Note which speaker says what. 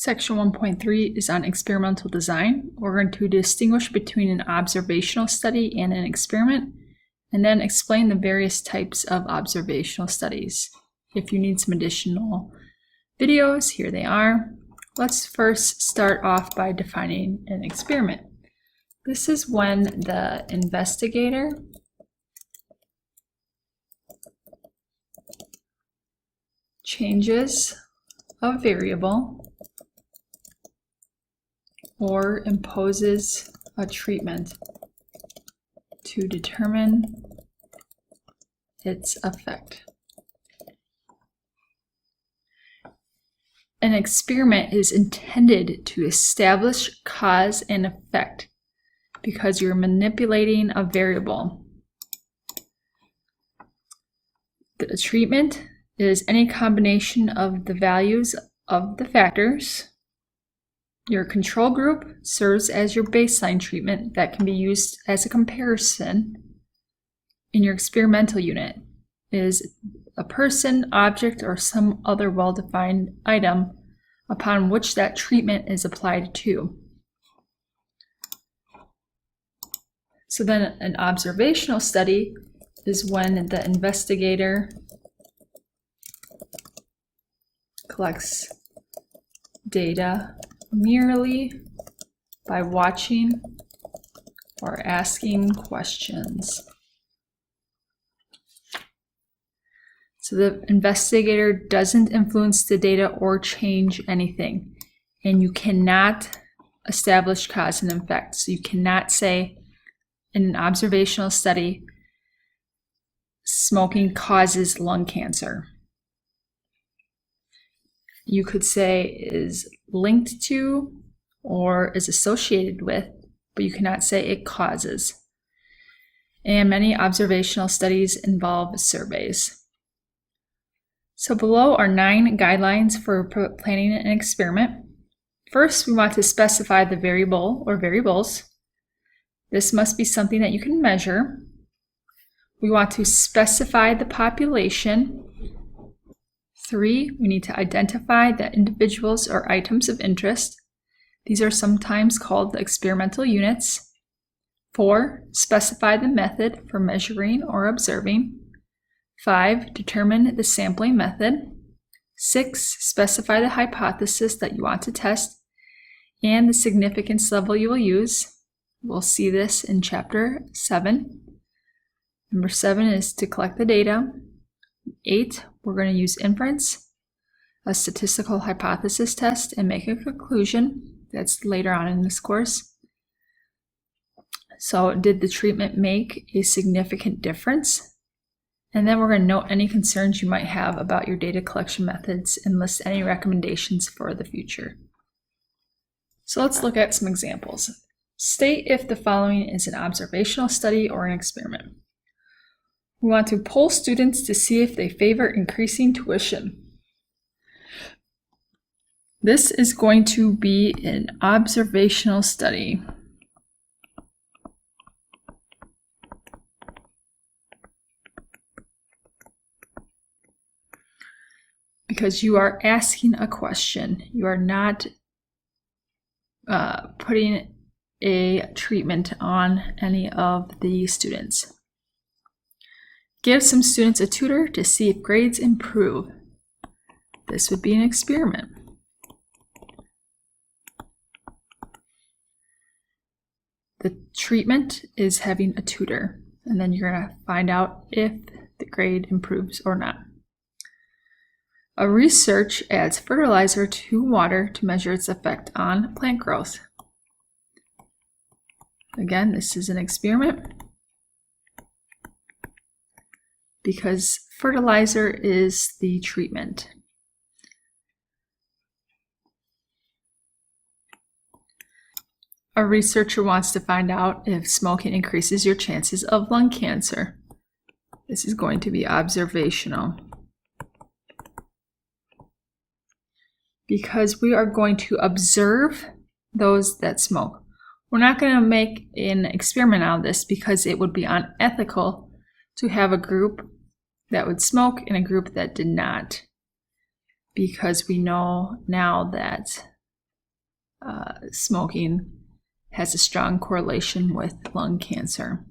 Speaker 1: Section 1.3 is on experimental design. We're going to distinguish between an observational study and an experiment, and then explain the various types of observational studies. If you need some additional videos, here they are. Let's first start off by defining an experiment. This is when the investigator changes a variable or imposes a treatment to determine its effect. An experiment is intended to establish cause and effect because you're manipulating a variable. The treatment is any combination of the values of the factors. Your control group serves as your baseline treatment that can be used as a comparison. In your experimental unit is a person, object, or some other well-defined item upon which that treatment is applied to. So then an observational study is when the investigator collects data merely by watching or asking questions. So the investigator doesn't influence the data or change anything, and you cannot establish cause and effect. So you cannot say in an observational study, smoking causes lung cancer. You could say is linked to or is associated with, but you cannot say it causes. And many observational studies involve surveys. So below are 9 guidelines for planning an experiment. First, we want to specify the variable or variables. This must be something that you can measure. We want to specify the population. 3, we need to identify the individuals or items of interest. These are sometimes called the experimental units. 4, specify the method for measuring or observing. 5, determine the sampling method. 6, specify the hypothesis that you want to test and the significance level you will use. We'll see this in chapter 7. Number 7 is to collect the data. 8, we're going to use inference, a statistical hypothesis test, and make a conclusion. That's later on in this course. So did the treatment make a significant difference? And then we're going to note any concerns you might have about your data collection methods and list any recommendations for the future. So let's look at some examples. State if the following is an observational study or an experiment. We want to poll students to see if they favor increasing tuition. This is going to be an observational study. Because you are asking a question. You are not putting a treatment on any of the students. Give some students a tutor to see if grades improve. This would be an experiment. The treatment is having a tutor, and then you're going to find out if the grade improves or not. A research adds fertilizer to water to measure its effect on plant growth. Again, this is an experiment because fertilizer is the treatment. A researcher wants to find out if smoking increases your chances of lung cancer. This is going to be observational. Because we are going to observe those that smoke. We're not going to make an experiment out of this because it would be unethical to have a group that would smoke and a group that did not. Because we know now that smoking has a strong correlation with lung cancer.